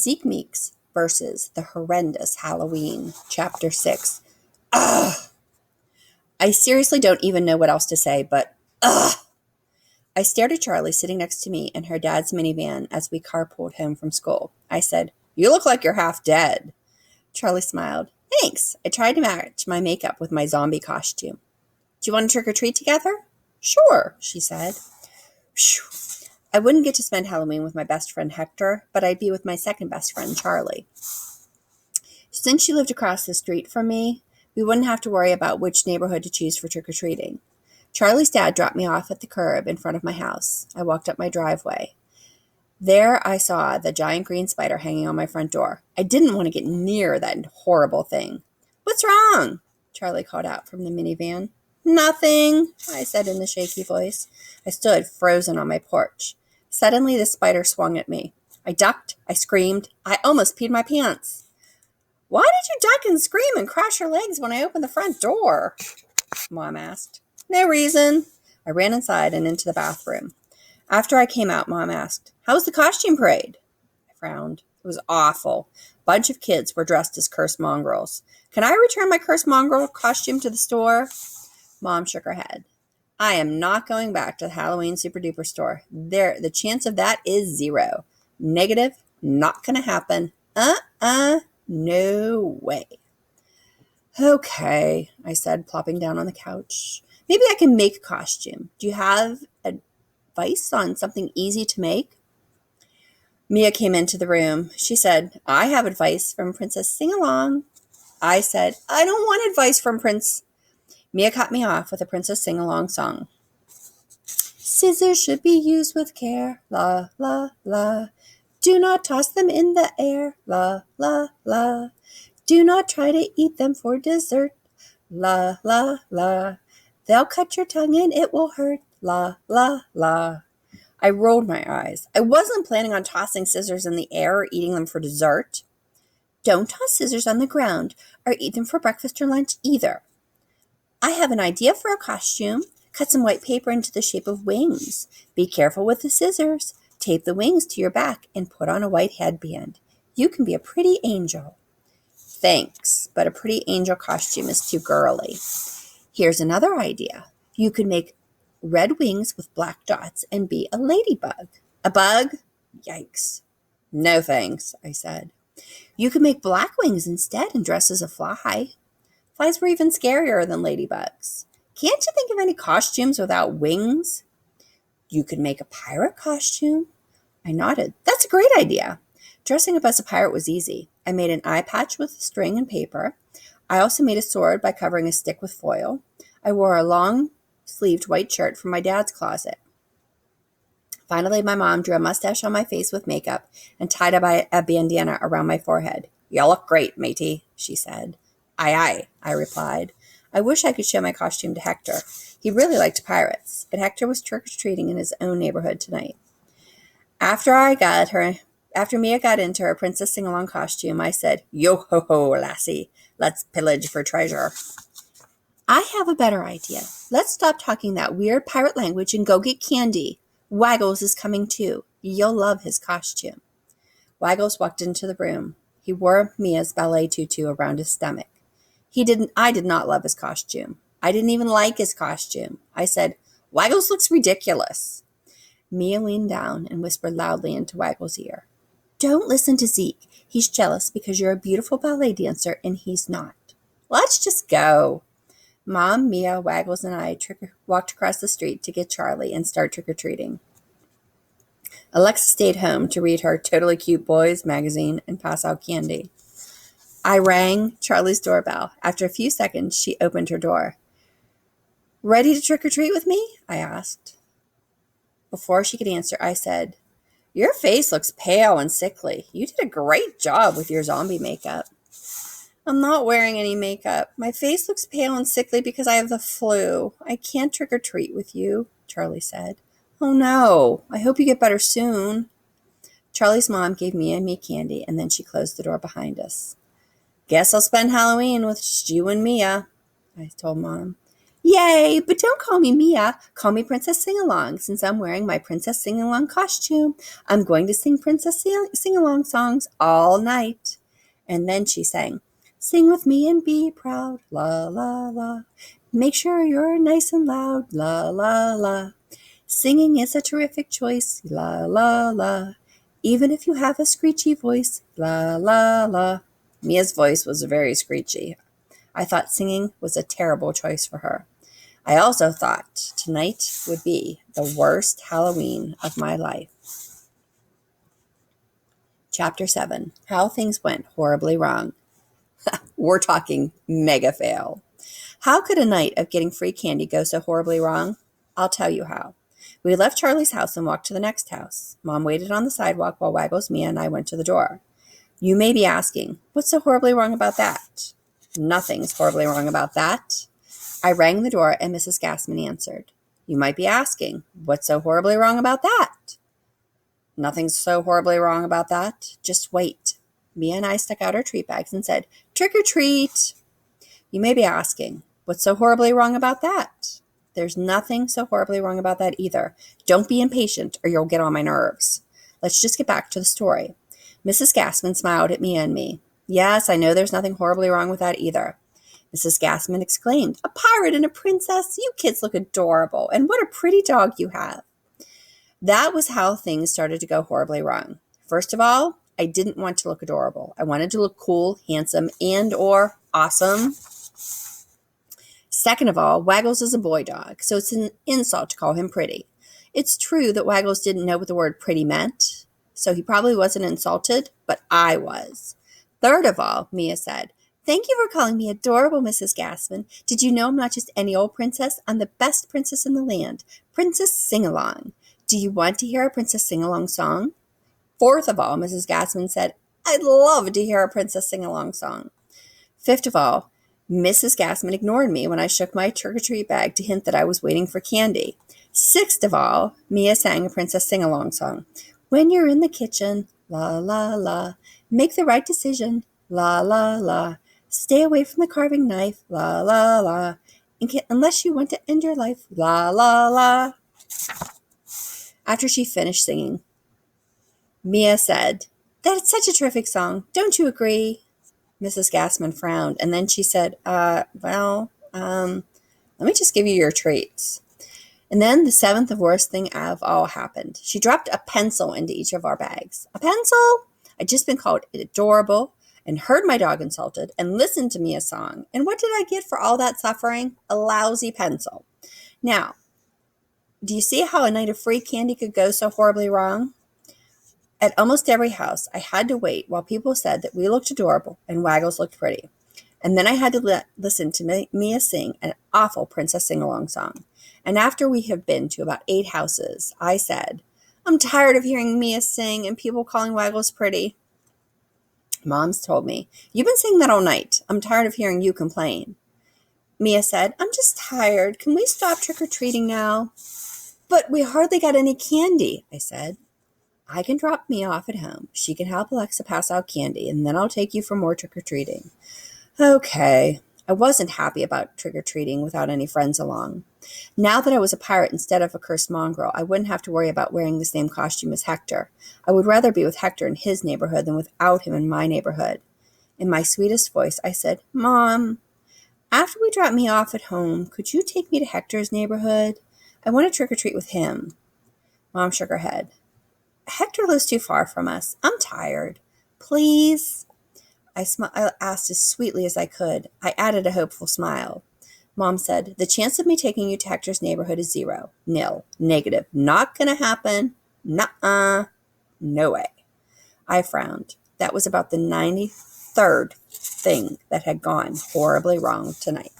Zeke Meeks versus the Horrendous Halloween, Chapter 6. Ugh! I seriously don't even know what else to say, but ugh! I stared at Charlie sitting next to me in her dad's minivan as we carpooled home from school. I said, "You look like you're half dead." Charlie smiled. "Thanks. I tried to match my makeup with my zombie costume." "Do you want to trick or treat together?" "Sure," she said. Phew. I wouldn't get to spend Halloween with my best friend Hector, but I'd be with my second best friend, Charlie. Since she lived across the street from me, we wouldn't have to worry about which neighborhood to choose for trick-or-treating. Charlie's dad dropped me off at the curb in front of my house. I walked up my driveway. There I saw the giant green spider hanging on my front door. I didn't want to get near that horrible thing. "What's wrong?" Charlie called out from the minivan. "Nothing," I said in a shaky voice. I stood frozen on my porch. Suddenly the spider swung at me. I ducked. I screamed. I almost peed my pants. "Why did you duck and scream and cross your legs when I opened the front door?" Mom asked. "No reason." I ran inside and into the bathroom. After I came out, Mom asked, "How was the costume parade?" I frowned. It was awful. A bunch of kids were dressed as cursed mongrels. "Can I return my cursed mongrel costume to the store?" Mom shook her head. "I am not going back to the Halloween Super Duper store. The chance of that is 0. Negative. Not going to happen. No way." "Okay," I said, plopping down on the couch. "Maybe I can make a costume. Do you have advice on something easy to make?" Mia came into the room. She said, "I have advice from Princess Sing-Along." I said, "I don't want advice from Prince." Mia cut me off with a Princess Sing-Along song. "Scissors should be used with care, la, la, la. Do not toss them in the air, la, la, la. Do not try to eat them for dessert, la, la, la. They'll cut your tongue and it will hurt, la, la, la." I rolled my eyes. I wasn't planning on tossing scissors in the air or eating them for dessert. "Don't toss scissors on the ground or eat them for breakfast or lunch either." "I have an idea for a costume. Cut some white paper into the shape of wings. Be careful with the scissors. Tape the wings to your back and put on a white headband. You can be a pretty angel." "Thanks, but a pretty angel costume is too girly." "Here's another idea. You could make red wings with black dots and be a ladybug." "A bug?" Yikes. "No thanks," I said. "You could make black wings instead and dress as a fly." Flies were even scarier than ladybugs. "Can't you think of any costumes without wings?" "You could make a pirate costume." I nodded. "That's a great idea." Dressing up as a pirate was easy. I made an eye patch with string and paper. I also made a sword by covering a stick with foil. I wore a long-sleeved white shirt from my dad's closet. Finally, my mom drew a mustache on my face with makeup and tied a bandana around my forehead. "You look great, matey," she said. "Aye, aye," I replied. I wish I could show my costume to Hector. He really liked pirates, but Hector was trick-or-treating in his own neighborhood tonight. After Mia got into her Princess Sing-Along costume, I said, "Yo-ho-ho, lassie, let's pillage for treasure." "I have a better idea. Let's stop talking that weird pirate language and go get candy. Waggles is coming too. You'll love his costume." Waggles walked into the room. He wore Mia's ballet tutu around his stomach. I did not love his costume. I didn't even like his costume. I said, "Waggles looks ridiculous." Mia leaned down and whispered loudly into Waggles' ear. "Don't listen to Zeke. He's jealous because you're a beautiful ballet dancer and he's not. Let's just go." Mom, Mia, Waggles, and I walked across the street to get Charlie and start trick-or-treating. Alexa stayed home to read her Totally Cute Boys magazine and pass out candy. I rang Charlie's doorbell. After a few seconds, she opened her door. "Ready to trick-or-treat with me?" I asked. Before she could answer, I said, "Your face looks pale and sickly. You did a great job with your zombie makeup." "I'm not wearing any makeup. My face looks pale and sickly because I have the flu. I can't trick-or-treat with you," Charlie said. "Oh no, I hope you get better soon." Charlie's mom gave Mia and me candy, and then she closed the door behind us. "Guess I'll spend Halloween with you and Mia," I told Mom. Yay, but don't call me Mia. Call me Princess Sing-Along, since I'm wearing my Princess Sing-Along costume. I'm going to sing Princess Sing-Along songs all night. And then she sang, sing with me and be proud, la, la, la. Make sure you're nice and loud, la, la, la. Singing is a terrific choice, la, la, la. Even if you have a screechy voice, la, la, la. Mia's voice was very screechy. I thought singing was a terrible choice for her. I also thought tonight would be the worst Halloween of my life. Chapter 7, How Things Went Horribly Wrong. We're talking mega fail. How could a night of getting free candy go so horribly wrong? I'll tell you how. We left Charlie's house and walked to the next house. Mom waited on the sidewalk while Waggles, Mia, and I went to the door. You may be asking, what's so horribly wrong about that? Nothing's horribly wrong about that. I rang the door and Mrs. Gassman answered. You might be asking, what's so horribly wrong about that? Nothing's so horribly wrong about that. Just wait. Mia and I stuck out our treat bags and said, trick or treat. You may be asking, what's so horribly wrong about that? There's nothing so horribly wrong about that either. Don't be impatient or you'll get on my nerves. Let's just get back to the story. Mrs. Gassman smiled at Mia and me. Yes, I know there's nothing horribly wrong with that either. Mrs. Gassman exclaimed, a pirate and a princess? You kids look adorable, and what a pretty dog you have. That was how things started to go horribly wrong. First of all, I didn't want to look adorable. I wanted to look cool, handsome, and or awesome. Second of all, Waggles is a boy dog, so it's an insult to call him pretty. It's true that Waggles didn't know what the word pretty meant, so he probably wasn't insulted, but I was. Third of all, Mia said, thank you for calling me adorable, Mrs. Gassman. Did you know I'm not just any old princess? I'm the best princess in the land, Princess Sing-Along. Do you want to hear a Princess Sing-Along song? Fourth of all, Mrs. Gassman said, I'd love to hear a Princess Sing-Along song. Fifth of all, Mrs. Gassman ignored me when I shook my trick-or-treat bag to hint that I was waiting for candy. Sixth of all, Mia sang a Princess Sing-Along song. When you're in the kitchen, la, la, la. Make the right decision, la, la, la. Stay away from the carving knife, la, la, la. Unless you want to end your life, la, la, la. After she finished singing, Mia said, that's such a terrific song. Don't you agree? Mrs. Gassman frowned, and then she said, let me just give you your treats. And then the seventh and worst thing of all happened. She dropped a pencil into each of our bags. A pencil? I'd just been called adorable and heard my dog insulted and listened to Mia's song. And what did I get for all that suffering? A lousy pencil. Now, do you see how a night of free candy could go so horribly wrong? At almost every house, I had to wait while people said that we looked adorable and Waggles looked pretty. And then I had to listen to Mia sing an awful Princess Sing-Along song. And after we had been to about 8 houses, I said, I'm tired of hearing Mia sing and people calling Waggles pretty. Mom's told me, you've been singing that all night. I'm tired of hearing you complain. Mia said, I'm just tired. Can we stop trick-or-treating now? But we hardly got any candy, I said. I can drop Mia off at home. She can help Alexa pass out candy, and then I'll take you for more trick-or-treating. Okay. I wasn't happy about trick-or-treating without any friends along. Now that I was a pirate instead of a cursed mongrel, I wouldn't have to worry about wearing the same costume as Hector. I would rather be with Hector in his neighborhood than without him in my neighborhood. In my sweetest voice, I said, Mom, after we drop Mia off at home, could you take me to Hector's neighborhood? I want to trick-or-treat with him. Mom shook her head. Hector lives too far from us. I'm tired. Please? I asked as sweetly as I could. I added a hopeful smile. Mom said, the chance of me taking you to Hector's neighborhood is 0. Nil. Negative. Not gonna happen. Nuh-uh. No way. I frowned. That was about the 93rd thing that had gone horribly wrong tonight.